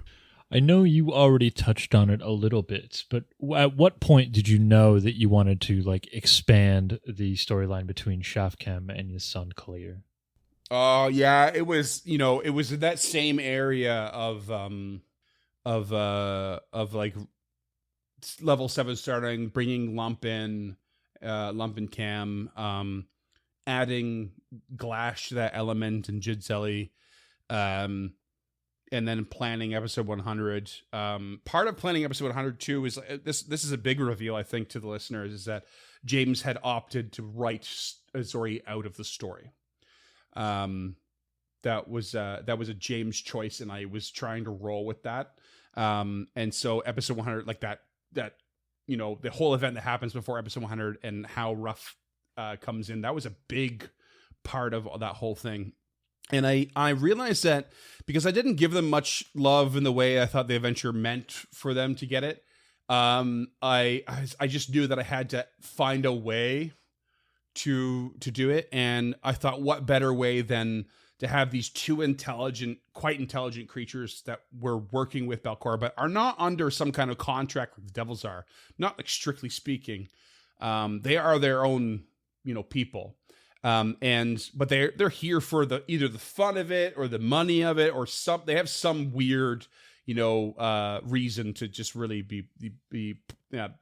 I know you already touched on it a little bit, but at what point did you know that you wanted to like expand the storyline between Shafkem and his son Clear? Oh yeah, it was in that same area of like level 7 starting, bringing Lump and Cam, adding Glash to that element and Jidzelli, and then planning episode 100. Part of planning episode 100 too is this is a big reveal, I think, to the listeners, is that James had opted to write Zori out of the story. That was a James choice, and I was trying to roll with that. And so episode 100, like that the whole event that happens before episode 100 and how Ruff comes in, that was a big part of that whole thing. And I realized that because I didn't give them much love in the way I thought the adventure meant for them to get it, I just knew that I had to find a way to do it. And I thought, what better way than to have these two quite intelligent creatures that were working with Belcor, but are not under some kind of contract like the Devils are, not like strictly speaking. They are their own, people. But they're here for either the fun of it or the money of it, or they have some weird, reason to just really be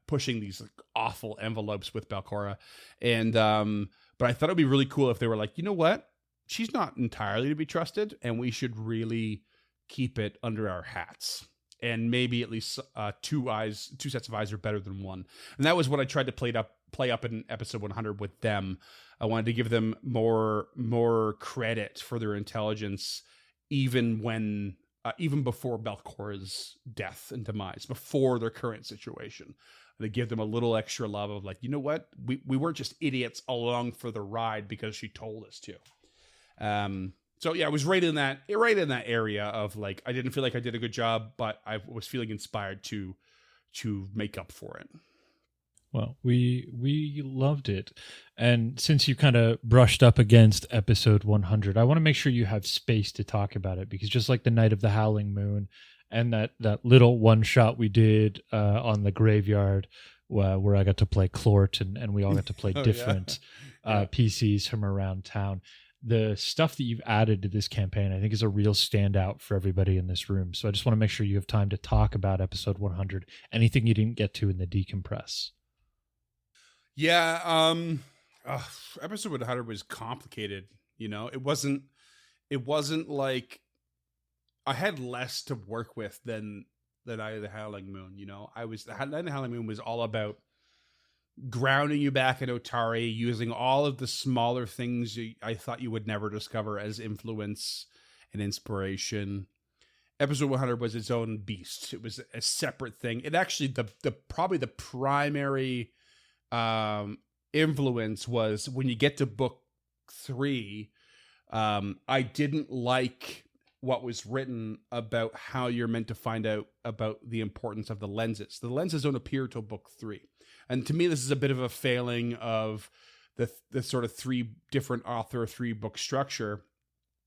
pushing these like awful envelopes with Belcora. And, but I thought it'd be really cool if they were like, you know what? She's not entirely to be trusted, and we should really keep it under our hats. And maybe at least two sets of eyes are better than one. And that was what I tried to play up in episode 100 with them. I wanted to give them more credit for their intelligence, even before Belcora's death and demise, before their current situation. They give them a little extra love of like, you know what? We weren't just idiots along for the ride because she told us to. So yeah, it was right in that area of like, I didn't feel like I did a good job, but I was feeling inspired to make up for it. Well, we loved it. And since you kind of brushed up against episode 100, I want to make sure you have space to talk about it, because just like the Night of the Howling Moon and that little one shot we did on the graveyard where I got to play Clort and we all got to play different PCs from around town. The stuff that you've added to this campaign, I think, is a real standout for everybody in this room. So I just want to make sure you have time to talk about episode 100, anything you didn't get to in the decompress. Yeah, episode 100 was complicated. You know, it wasn't like I had less to work with than Night of the Howling Moon. You know, Night of the Howling Moon was all about grounding you back in Otari, using all of the smaller things I thought you would never discover as influence and inspiration. Episode 100 was its own beast. It was a separate thing. It actually, the probably the primary influence was when you get to book 3. I didn't like what was written about how you're meant to find out about the importance of the lenses. The lenses don't appear till book 3. And to me, this is a bit of a failing of the sort of 3 different author, 3-book structure.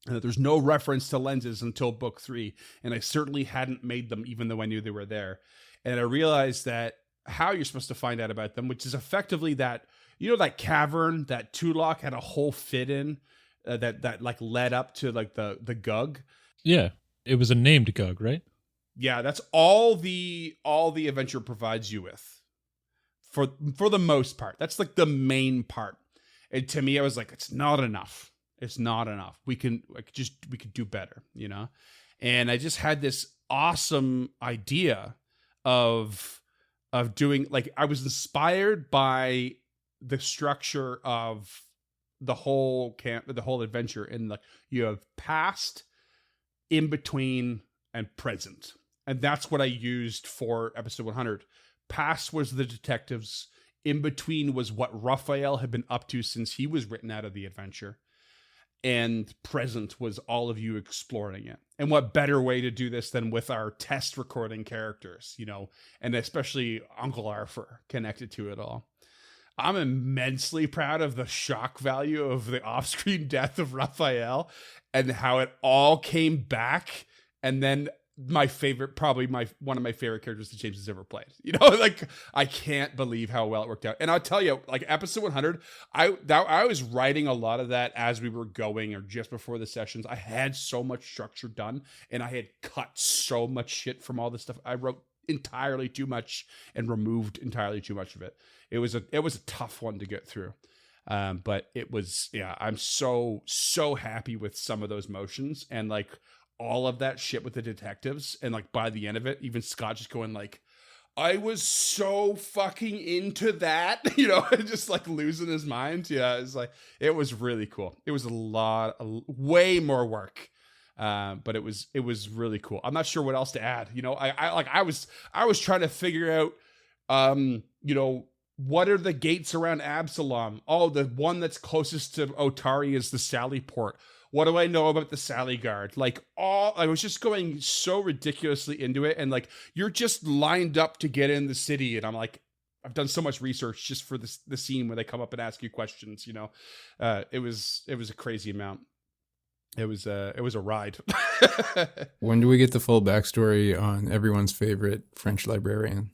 And that there's no reference to lenses until book 3. And I certainly hadn't made them, even though I knew they were there. And I realized that how you're supposed to find out about them, which is effectively that, you know, that cavern that Tulok had a whole fit in that like led up to like the Gug. Yeah. It was a named Gug, right? Yeah, that's all the adventure provides you with. For the most part. That's like the main part. And to me, I was like, it's not enough. It's not enough. We could do better, you know? And I just had this awesome idea of doing, like, I was inspired by the structure of the whole adventure. And like, you have past, in between, and present. And that's what I used for episode 100. Past was the detectives. In between was what Raphael had been up to since he was written out of the adventure. And present was all of you exploring it. And what better way to do this than with our test recording characters, you know, and especially Uncle Arthur connected to it all. I'm immensely proud of the shock value of the off-screen death of Raphael and how it all came back. And then my favorite, probably one of my favorite characters that James has ever played. You know, like, I can't believe how well it worked out. And I'll tell you, like, episode 100, I was writing a lot of that as we were going or just before the sessions. I had so much structure done, and I had cut so much shit from all this stuff. I wrote entirely too much and removed entirely too much of it. It was a tough one to get through. But it was, yeah, I'm so happy with some of those motions and like all of that shit with the detectives. And like by the end of it, even Scott just going like, I was so fucking into that, you know, just like losing his mind. Yeah, it's like, it was really cool. It was way more work. But it was really cool. I'm not sure what else to add. You know, I was trying to figure out, you know, what are the gates around Absalom? Oh, the one that's closest to Otari is the Sally Port. What do I know about the Sally Guard? Like, I was just going so ridiculously into it. And like, you're just lined up to get in the city. And I'm like, I've done so much research just for the scene where they come up and ask you questions, you know. It was a crazy amount. It was a ride. When do we get the full backstory on everyone's favorite French librarian?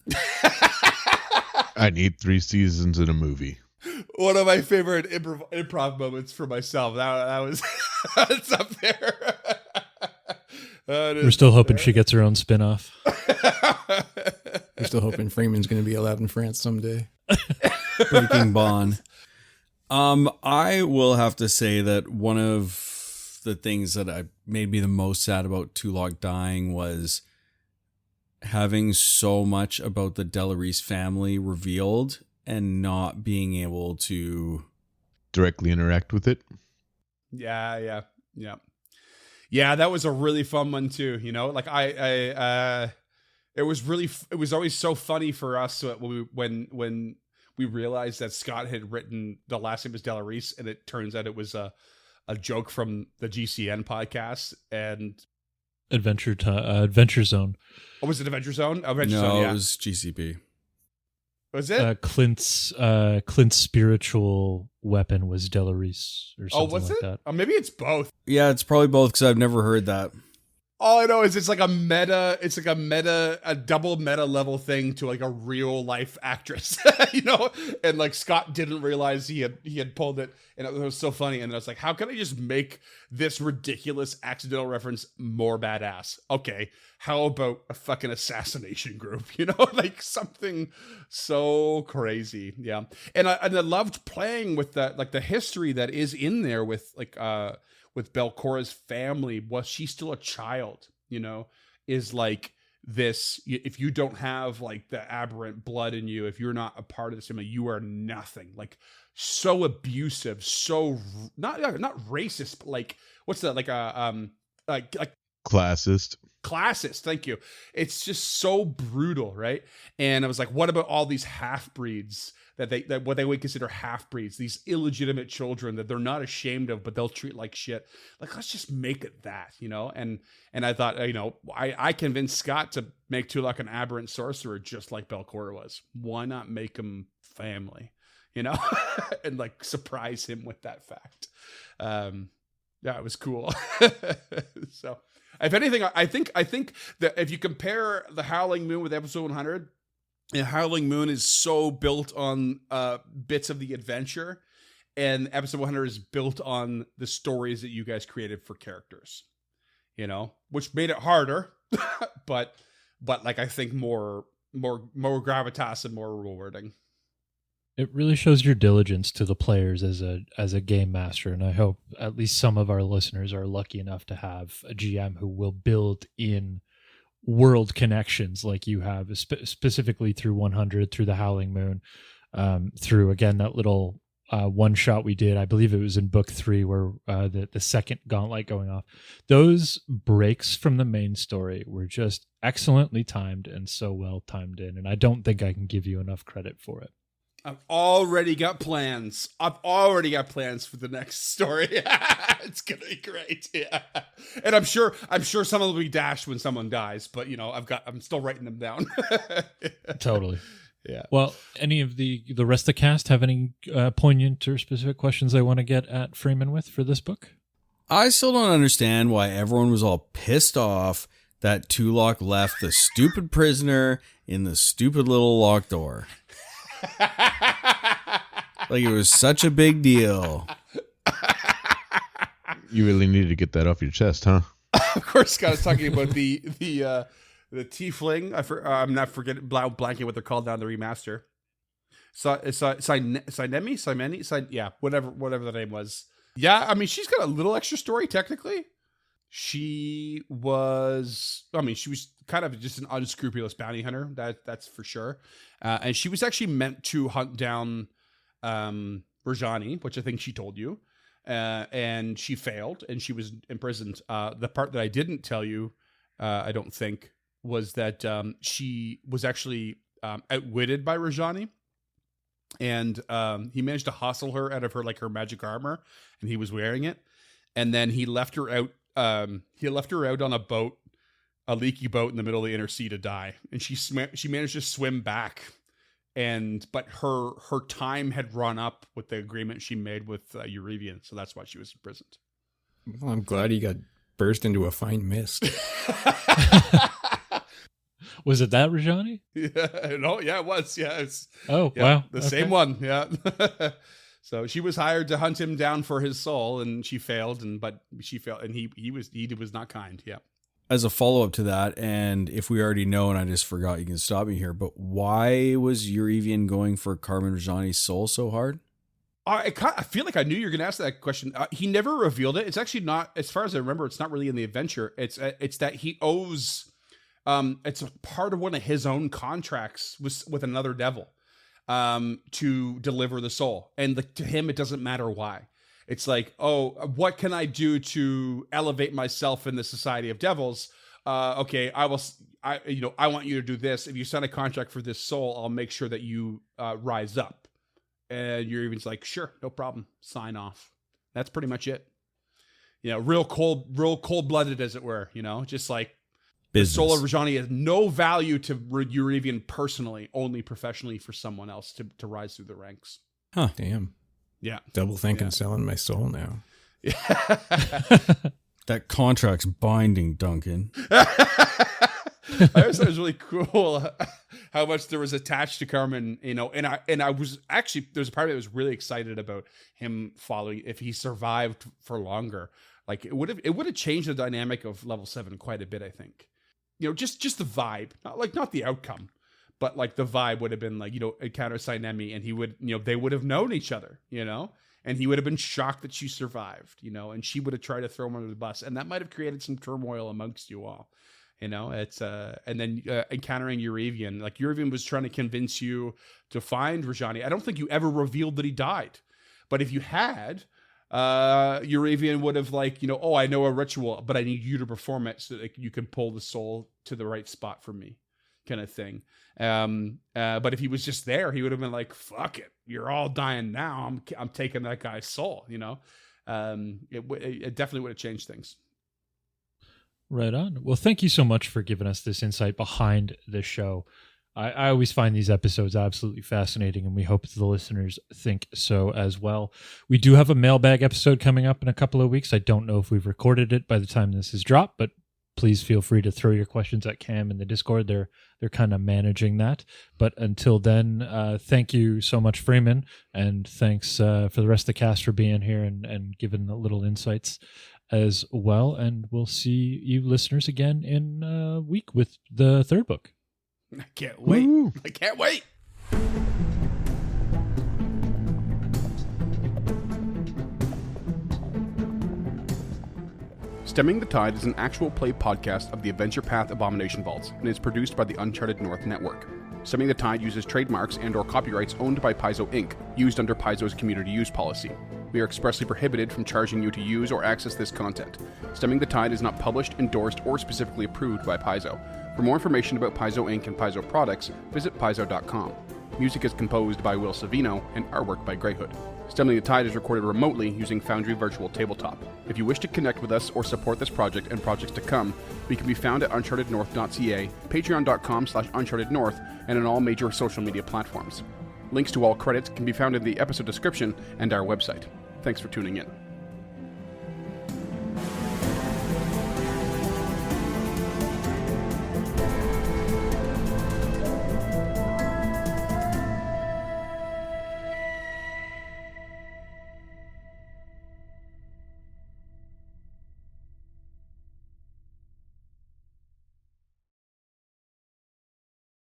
I need 3 seasons in a movie. One of my favorite improv moments for myself. That was that's up there. We're still hoping she gets her own spinoff. We're still hoping Freeman's going to be allowed in France someday. Breaking Bond. I will have to say that one of the things that made me the most sad about Tulok dying was having so much about the Delarice family revealed and not being able to directly interact with it. Yeah. That was a really fun one too. You know, like it was always so funny for us when we realized that Scott had written the last name was Delarice, and it turns out it was a joke from the GCN podcast and Adventure Zone. Oh, was it Adventure Zone? No, yeah. It was GCP. Was it? Clint's spiritual weapon was Delarice or something was like it? that. Oh, maybe it's both. Yeah, it's probably both because I've never heard that. All I know is it's like a double meta level thing to like a real life actress, and like Scott didn't realize he had pulled it, and it was so funny. And I was like, how can I just make this ridiculous accidental reference more badass? Okay, how about a fucking assassination group? Like something so crazy. Yeah, and I loved playing with that, like the history that is in there with like with Belcora's family. Was she still a child? Is like this. If you don't have like the aberrant blood in you, if you're not a part of this family, you are nothing. Like so abusive, so not racist, but like what's that? Like like Classist. Thank you. It's just so brutal, right? And I was like, what about all these half breeds that what they would consider half breeds, these illegitimate children that they're not ashamed of, but they'll treat like shit. Like, let's just make it that, And I thought, I convinced Scott to make Tulak an aberrant sorcerer just like Belcora was. Why not make him family, and like surprise him with that fact. Yeah, it was cool. So if anything, I think that if you compare the Howling Moon with episode 100, the Howling Moon is so built on bits of the adventure, and episode 100 is built on the stories that you guys created for characters, which made it harder, but like I think more gravitas and more rewarding. It really shows your diligence to the players as a game master, and I hope at least some of our listeners are lucky enough to have a GM who will build in world connections like you have, specifically through 100, through the Howling Moon, through again that little one shot we did. I believe it was in book 3 where the second gauntlet going off. Those breaks from the main story were just excellently timed and so well timed in, and I don't think I can give you enough credit for it. I've already got plans. for the next story. It's gonna be great. Yeah, and I'm sure some will be dashed when someone dies, but I'm still writing them down. Totally. Yeah. Well, any of the rest of the cast have any poignant or specific questions they want to get at Freeman with for this book? I still don't understand why everyone was all pissed off that Tulak left the stupid prisoner in the stupid little locked door. Like it was such a big deal. You really needed to get that off your chest, huh? Of course, Scott is talking about the tiefling. I'm not forgetting blanking what they're called now in the remaster. Yeah, whatever the name was. Yeah, I mean she's got a little extra story technically. She was kind of just an unscrupulous bounty hunter. That's for sure. And she was actually meant to hunt down Rajani, which I think she told you. And she failed, and she was imprisoned. The part that I didn't tell you, I don't think, was that she was actually outwitted by Rajani. And he managed to hustle her out of her magic armor, and he was wearing it. And then he left her out. He left her out on a boat, a leaky boat in the middle of the inner sea to die, and she managed to swim back, but her time had run up with the agreement she made with Eurevian, so that's why she was imprisoned. Well, I'm glad he got burst into a fine mist. Was it that Rajani? Yeah, no, yeah, it was. Yeah, Wow, the same one. Yeah. So she was hired to hunt him down for his soul, and she failed, and he was not kind. Yeah. As a follow-up to that, and if we already know and I just forgot, you can stop me here, but why was Eurevian going for Carmen Rajani's soul so hard? I feel like I knew you were going to ask that question. He never revealed it. It's actually not, as far as I remember, it's not really in the adventure. It's that he owes, it's a part of one of his own contracts with another devil. To deliver the soul, and to him it doesn't matter why. It's like, oh, what can I do to elevate myself in the society of devils? Okay, I want you to do this. If you sign a contract for this soul, I'll make sure that you rise up. And you're even like, sure, no problem, sign off. That's pretty much it. Real cold-blooded, as it were. Just like. Business. The soul of Rajani has no value to Eurevian personally, only professionally for someone else to rise through the ranks. Huh. Damn. Yeah. Double thinking selling my soul now. Yeah. That contract's binding, Duncan. I always thought it was really cool how much there was attached to Carmen, you know, and I was actually, there's a part of me that was really excited about him following, if he survived for longer. Like it would have changed the dynamic of level 7 quite a bit, I think. You know, just the vibe, not the outcome, but like the vibe would have been like, you know, encounter Sainemi, and he would, you know, they would have known each other, you know, and he would have been shocked that she survived, you know, and she would have tried to throw him under the bus, and that might have created some turmoil amongst you all. You know, it's and then encountering Eurivian, like Eurivian was trying to convince you to find Rajani. I don't think you ever revealed that he died, but if you had, Eurivian would have, like, you know, oh, I know a ritual, but I need you to perform it so that you can pull the soul to the right spot for me, kind of thing. But if he was just there, he would have been like, fuck it, you're all dying now, I'm taking that guy's soul, you know. It definitely would have changed things. Right on. Well, thank you so much for giving us this insight behind the show. I always find these episodes absolutely fascinating, and we hope the listeners think so as well. We do have a mailbag episode coming up in a couple of weeks. I don't know if we've recorded it by the time this is dropped, but please feel free to throw your questions at Cam in the Discord. They're kind of managing that. But until then, thank you so much, Freeman, and thanks for the rest of the cast for being here and giving the little insights as well. And we'll see you listeners again in a week with the third book. I can't wait. Woo. I can't wait. Stemming the Tide is an actual play podcast of the Adventure Path Abomination Vaults and is produced by the Uncharted North Network. Stemming the Tide uses trademarks and/or copyrights owned by Paizo Inc., used under Paizo's community use policy. We are expressly prohibited from charging you to use or access this content. Stemming the Tide is not published, endorsed, or specifically approved by Paizo. For more information about Paizo Inc. and Paizo products, visit paizo.com. Music is composed by Will Savino and artwork by Greyhood. Stemming the Tide is recorded remotely using Foundry Virtual Tabletop. If you wish to connect with us or support this project and projects to come, we can be found at unchartednorth.ca, patreon.com/unchartednorth, and on all major social media platforms. Links to all credits can be found in the episode description and our website. Thanks for tuning in.